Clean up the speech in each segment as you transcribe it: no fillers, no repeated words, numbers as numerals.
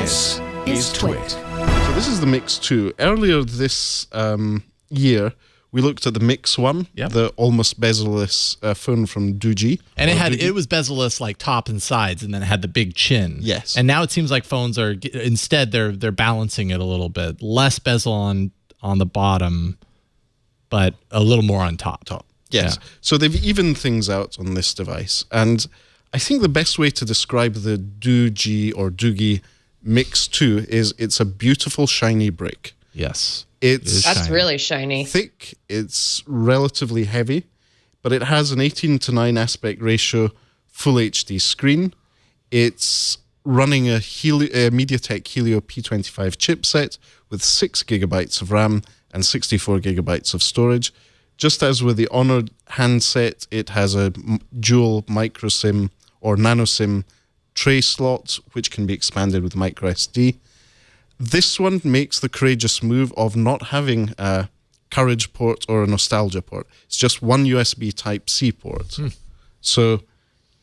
This is TWiT. So this is the Mix 2. Earlier this year, we looked at the Mix 1, the almost bezel-less phone from Doogee. And it was bezel-less like top and sides, and then it had the big chin. Yes. And now it seems like phones are instead they're balancing it a little bit, less bezel on the bottom, but a little more on top. Yes. Yeah. So they've evened things out on this device, and I think the best way to describe the Doogee Mix 2 is it's a beautiful shiny brick. Yes. That's really shiny. Thick, it's relatively heavy, but it has an 18:9 aspect ratio full HD screen. It's running a MediaTek Helio P25 chipset with 6 gigabytes of RAM and 64 gigabytes of storage. Just as with the Honor handset, it has a dual micro SIM or nano SIM tray slot, which can be expanded with micro SD. This one makes the courageous move of not having a Courage port or a Nostalgia port. It's just one USB Type-C port. So,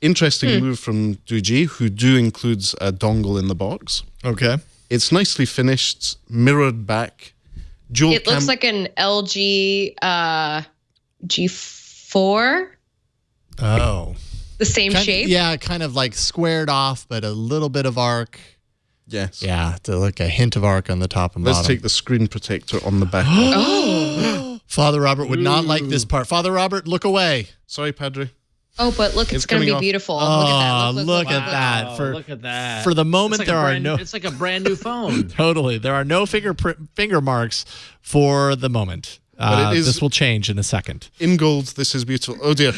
interesting move from Doogee, who includes a dongle in the box. Okay. It's nicely finished, mirrored back. It looks like an LG G4. Oh. The same shape? Yeah, kind of like squared off, but a little bit of arc. Yes. Yeah, like a hint of arc on the top and bottom. Let's take the screen protector on the back. Father Robert would not like this part. Father Robert, look away. Sorry, Padre. Oh, but look, it's going to be beautiful. Oh, look at that. Look at that. For the moment, It's like a brand new phone. Totally. There are no finger marks for the moment. This will change in a second. In gold, this is beautiful. Oh, dear.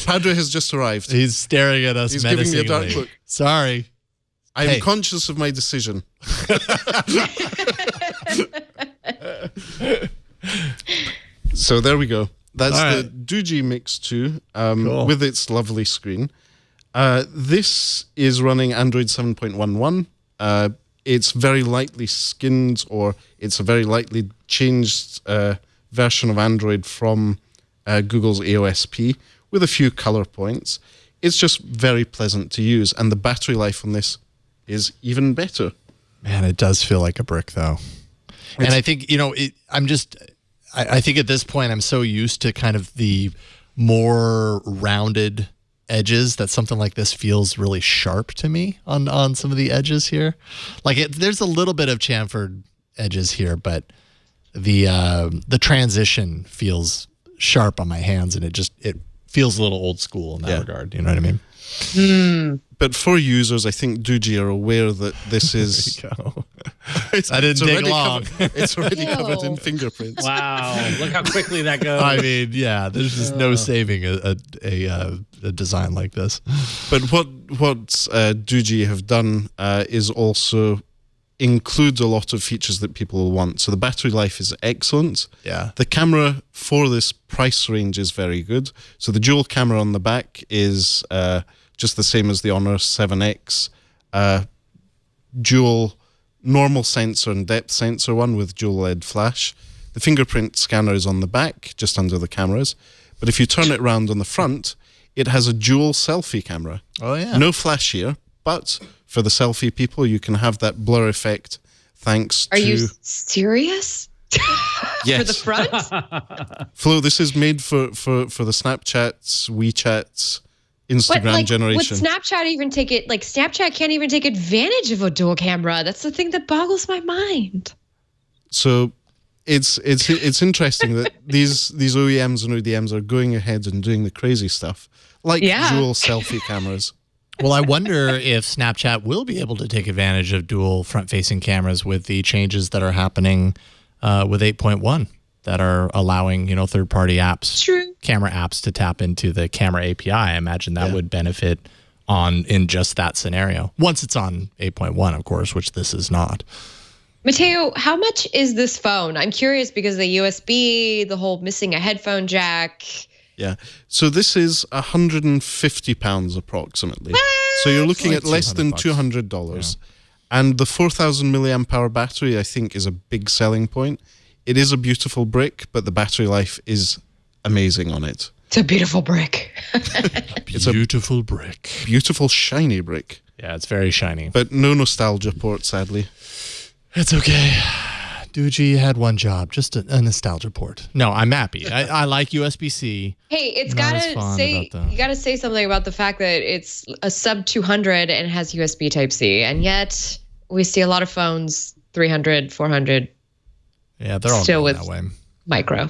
Padre has just arrived. He's staring at us menacingly. He's giving me a dark look. Sorry. I am conscious of my decision. So there we go. That's the Doogee Mix 2 with its lovely screen. This is running Android 7.11. It's very lightly skinned, or it's a very lightly changed version of Android from Google's AOSP with a few color points. It's just very pleasant to use, and the battery life on this is even better. Man, it does feel like a brick, though. And I think, I think at this point I'm so used to kind of the more rounded edges that something like this feels really sharp to me on some of the edges here. Like there's a little bit of chamfered edges here, but the transition feels sharp on my hands, and it feels a little old school in that regard. You know what I mean? But for users, I think Doogee are aware that this is... There you go. I didn't take long. It's already covered in fingerprints. Wow, look how quickly that goes. I mean, yeah, there's just no saving a design like this. But what Doogee have done is also include a lot of features that people will want. So the battery life is excellent. Yeah. The camera for this price range is very good. So the dual camera on the back is just the same as the Honor 7X. Dual normal sensor and depth sensor one with dual LED flash. The fingerprint scanner is on the back, just under the cameras. But if you turn it around on the front, it has a dual selfie camera. Oh, yeah. No flash here, but for the selfie people, you can have that blur effect thanks to... Are you serious? Yes. For the front? Flo, this is made for the Snapchats, WeChats, Instagram generation. Would Snapchat even take it? Like, Snapchat can't even take advantage of a dual camera. That's the thing that boggles my mind. So it's interesting that these OEMs and ODMs are going ahead and doing the crazy stuff, like dual selfie cameras. Well, I wonder if Snapchat will be able to take advantage of dual front-facing cameras with the changes that are happening with 8.1 that are allowing, third-party apps, camera apps to tap into the camera API. I imagine that would benefit in just that scenario. Once it's on 8.1, of course, which this is not. Matteo, how much is this phone? I'm curious because the USB, the whole missing a headphone jack. Yeah. So this is £150 approximately. So you're looking at less than $200. Yeah. And the 4,000 milliamp hour battery, I think, is a big selling point. It is a beautiful brick, but the battery life is amazing on it. It's a beautiful brick. It's a beautiful brick. Beautiful, shiny brick. Yeah, it's very shiny. But no nostalgia port, sadly. It's okay. Doogee had one job, just a nostalgia port. No, I'm happy. I like USB-C. Hey, it's Not as gotta fond say about the- you gotta say something about the fact that it's a sub 200 and has USB Type-C, and yet we see a lot of phones 300, 400 Yeah, they're all still going with that way. micro.